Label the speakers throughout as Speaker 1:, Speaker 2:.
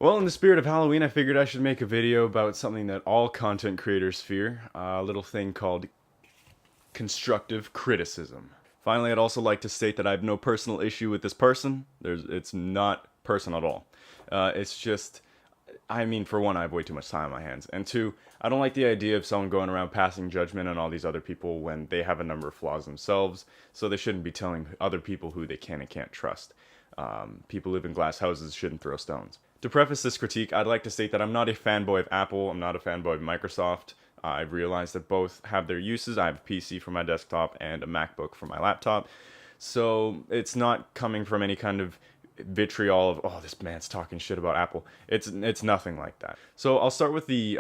Speaker 1: Well, in the spirit of Halloween, I figured I should make a video about something that all content creators fear, a little thing called constructive criticism. Finally, I'd also like to state that I have no personal issue with this person. It's not personal at all. It's just, I mean, for one, I have way too much time on my hands. And two, I don't like the idea of someone going around passing judgment on all these other people when they have a number of flaws themselves, so they shouldn't be telling other people who they can and can't trust. People who live in glass houses shouldn't throw stones. To preface this critique, I'd like to state that I'm not a fanboy of Apple, I'm not a fanboy of Microsoft. I've realized that both have their uses. I have a PC for my desktop and a MacBook for my laptop. So it's not coming from any kind of vitriol of, oh, this man's talking shit about Apple. It's nothing like that. So I'll start with the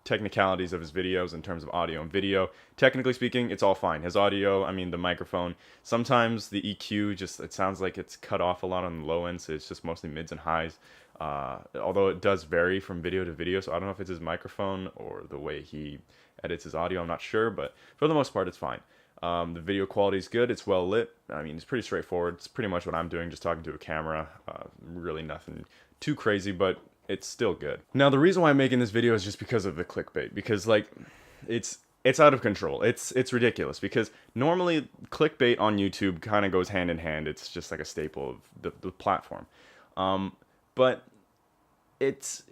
Speaker 1: technicalities of his videos in terms of audio and video. Technically speaking, it's all fine. His audio, I mean the microphone, sometimes the EQ just, it sounds like it's cut off a lot on the low end, so it's just mostly mids and highs. Although it does vary from video to video, so I don't know if it's his microphone or the way he edits his audio, I'm not sure, but for the most part it's fine. The video quality is good, it's well lit. I mean, it's pretty straightforward. It's pretty much what I'm doing, just talking to a camera. Really nothing too crazy, but it's still good. Now, the reason why I'm making this video is just because of the clickbait, because like, it's out of control. It's ridiculous, because normally clickbait on YouTube kind of goes hand in hand. It's just like a staple of the platform. But it's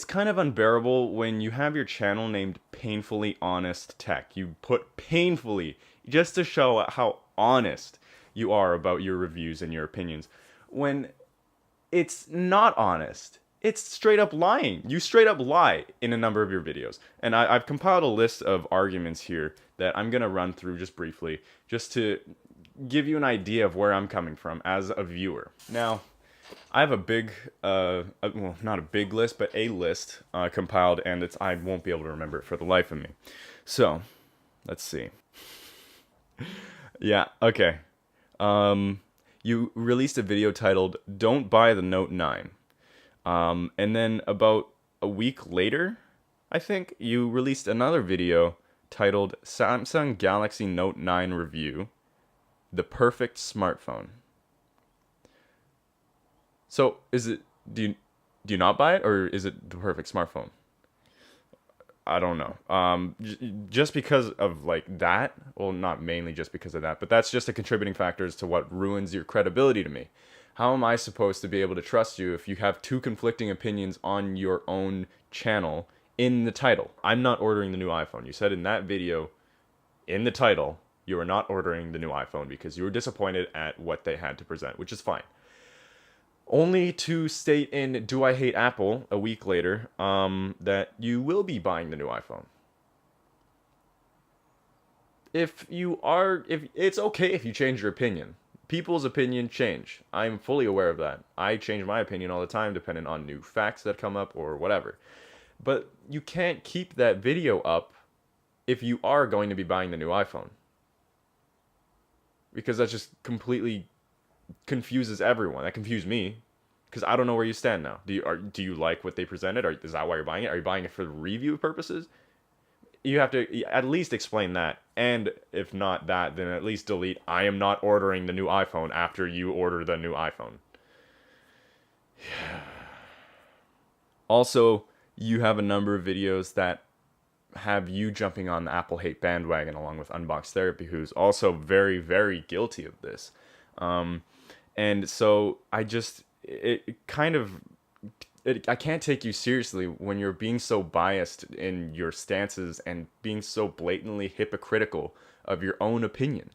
Speaker 1: kind of unbearable when you have your channel named Painfully Honest Tech. You put painfully just to show how honest you are about your reviews and your opinions, when it's not honest. It's straight up lying. You straight up lie in a number of your videos. And I've compiled a list of arguments here that I'm going to run through just briefly, just to give you an idea of where I'm coming from as a viewer. Now, I have a big, well, not a big list, but a list compiled, and I won't be able to remember it for the life of me. So, let's see. Yeah, okay. You released a video titled, "Don't Buy the Note 9." And then about a week later, I think, you released another video titled, "Samsung Galaxy Note 9 Review, the Perfect Smartphone." So, do you not buy it, or is it the perfect smartphone? I don't know. Just because of like that, well, not mainly just because of that, but that's just a contributing factor as to what ruins your credibility to me. How am I supposed to be able to trust you if you have two conflicting opinions on your own channel in the title? I'm not ordering the new iPhone. You said in that video, in the title, you are not ordering the new iPhone because you were disappointed at what they had to present, which is fine. Only to state in "Do I Hate Apple" a week later that you will be buying the new iPhone. If it's okay if you change your opinion. People's opinion change. I'm fully aware of that. I change my opinion all the time depending on new facts that come up or whatever. But you can't keep that video up if you are going to be buying the new iPhone. Because that just completely confuses everyone. That confused me, because I don't know where you stand now. Do you like what they presented? Or is that why you're buying it? Are you buying it for review purposes? You have to at least explain that, and if not that, then at least delete "I am not ordering the new iPhone" after you order the new iPhone. Also, you have a number of videos that have you jumping on the Apple hate bandwagon along with Unbox Therapy, who's also very, very guilty of this. And so I can't take you seriously when you're being so biased in your stances and being so blatantly hypocritical of your own opinion.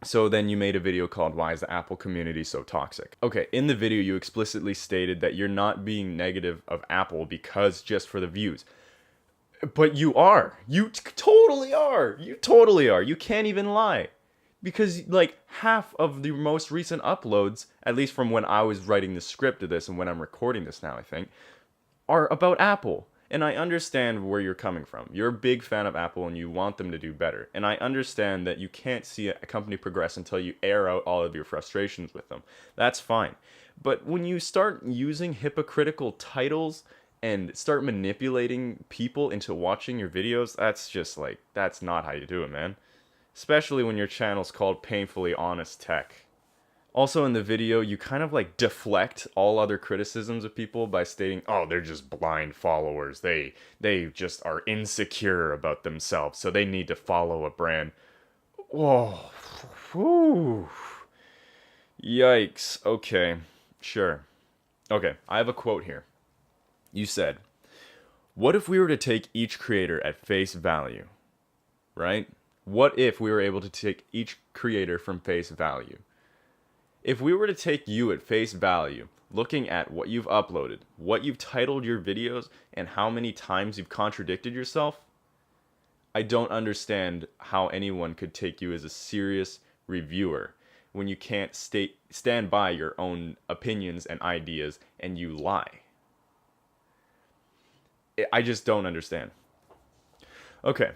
Speaker 1: So then you made a video called "Why is the Apple Community So Toxic?" Okay, in the video you explicitly stated that you're not being negative of Apple because just for the views. But you are. You totally are. You totally are. You can't even lie. Because like half of the most recent uploads, at least from when I was writing the script of this and when I'm recording this now, I think, are about Apple. And I understand where you're coming from. You're a big fan of Apple and you want them to do better. And I understand that you can't see a company progress until you air out all of your frustrations with them. That's fine. But when you start using hypocritical titles and start manipulating people into watching your videos, that's just like, that's not how you do it, man. Especially when your channel's called Painfully Honest Tech. Also in the video, you kind of like deflect all other criticisms of people by stating, "Oh, they're just blind followers. They just are insecure about themselves, so they need to follow a brand." Whoa. Whew. Yikes. Okay. Sure. Okay, I have a quote here. You said, "What if we were to take each creator at face value?" Right? What if we were able to take each creator from face value? If we were to take you at face value, looking at what you've uploaded, what you've titled your videos, and how many times you've contradicted yourself, I don't understand how anyone could take you as a serious reviewer when you can't stand by your own opinions and ideas and you lie. I just don't understand. Okay.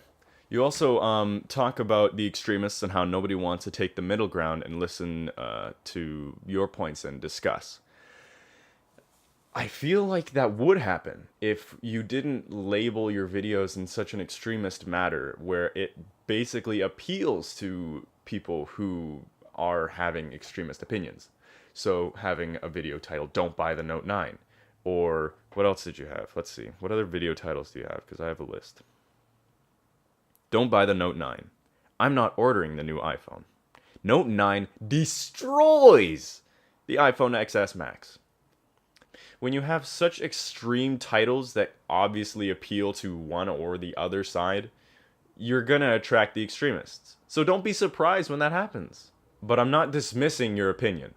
Speaker 1: You also talk about the extremists and how nobody wants to take the middle ground and listen to your points and discuss. I feel like that would happen if you didn't label your videos in such an extremist manner where it basically appeals to people who are having extremist opinions. So having a video titled "Don't Buy the Note 9." Or what else did you have? Let's see. What other video titles do you have? Because I have a list. "Don't buy the Note 9. I'm not ordering the new iPhone. Note 9 destroys the iPhone XS Max." When you have such extreme titles that obviously appeal to one or the other side, you're gonna attract the extremists. So don't be surprised when that happens. But I'm not dismissing your opinion.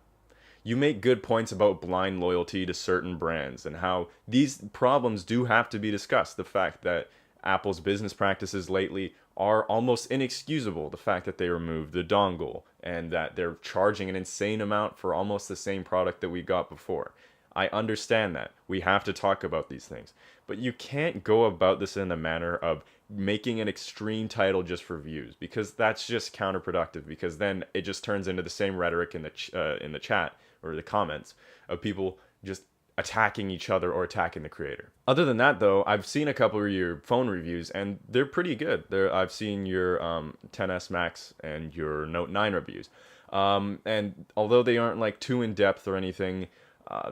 Speaker 1: You make good points about blind loyalty to certain brands and how these problems do have to be discussed. The fact that Apple's business practices lately are almost inexcusable. The fact that they removed the dongle and that they're charging an insane amount for almost the same product that we got before. I understand that. We have to talk about these things. But you can't go about this in a manner of making an extreme title just for views, because that's just counterproductive, because then it just turns into the same rhetoric in the chat or the comments of people just attacking each other or attacking the creator. Other than that, though, I've seen a couple of your phone reviews and they're pretty good. I've seen your XS Max and your Note 9 reviews. And although they aren't like too in-depth or anything,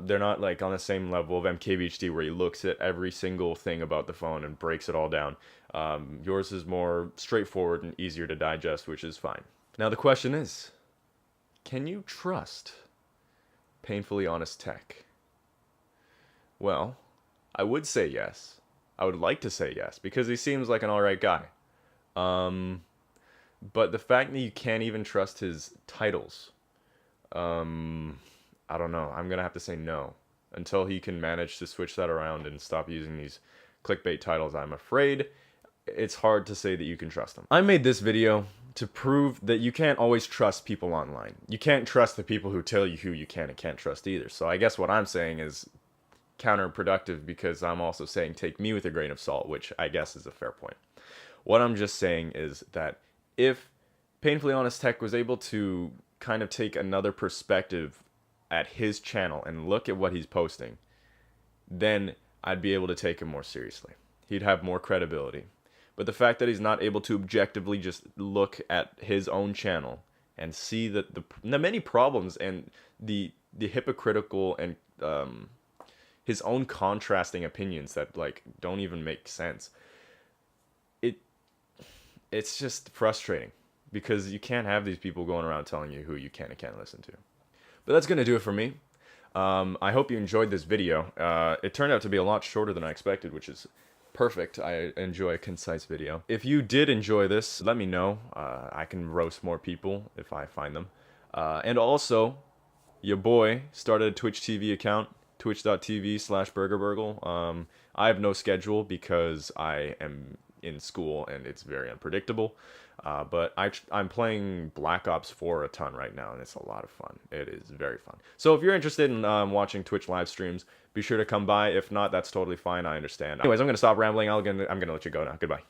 Speaker 1: they're not like on the same level of MKBHD where he looks at every single thing about the phone and breaks it all down. Yours is more straightforward and easier to digest, which is fine. Now the question is, can you trust Painfully Honest Tech? Well, I would say yes. I would like to say yes, because he seems like an alright guy. But the fact that you can't even trust his titles, I don't know. I'm going to have to say no. Until he can manage to switch that around and stop using these clickbait titles, I'm afraid it's hard to say that you can trust him. I made this video to prove that you can't always trust people online. You can't trust the people who tell you who you can and can't trust either. So I guess what I'm saying is counterproductive, because I'm also saying take me with a grain of salt, which I guess is a fair point. What I'm just saying is that if Painfully Honest Tech was able to kind of take another perspective at his channel and look at what he's posting, then I'd be able to take him more seriously. He'd have more credibility. But the fact that he's not able to objectively just look at his own channel and see that the many problems and the hypocritical and his own contrasting opinions that like don't even make sense, it's just frustrating, because you can't have these people going around telling you who you can and can't listen to. But that's going to do it for me. I hope you enjoyed this video. It turned out to be a lot shorter than I expected, which is perfect. I enjoy a concise video. If you did enjoy this, let me know. I can roast more people if I find them. And also, your boy started a Twitch TV account, twitch.tv/Burgerburgal. I have no schedule because I am in school and it's very unpredictable. But I'm playing Black Ops 4 a ton right now, and it's a lot of fun. It is very fun. So if you're interested in watching Twitch live streams, be sure to come by. If not, that's totally fine. I understand. Anyways, I'm going to stop rambling. I'm going to let you go now. Goodbye.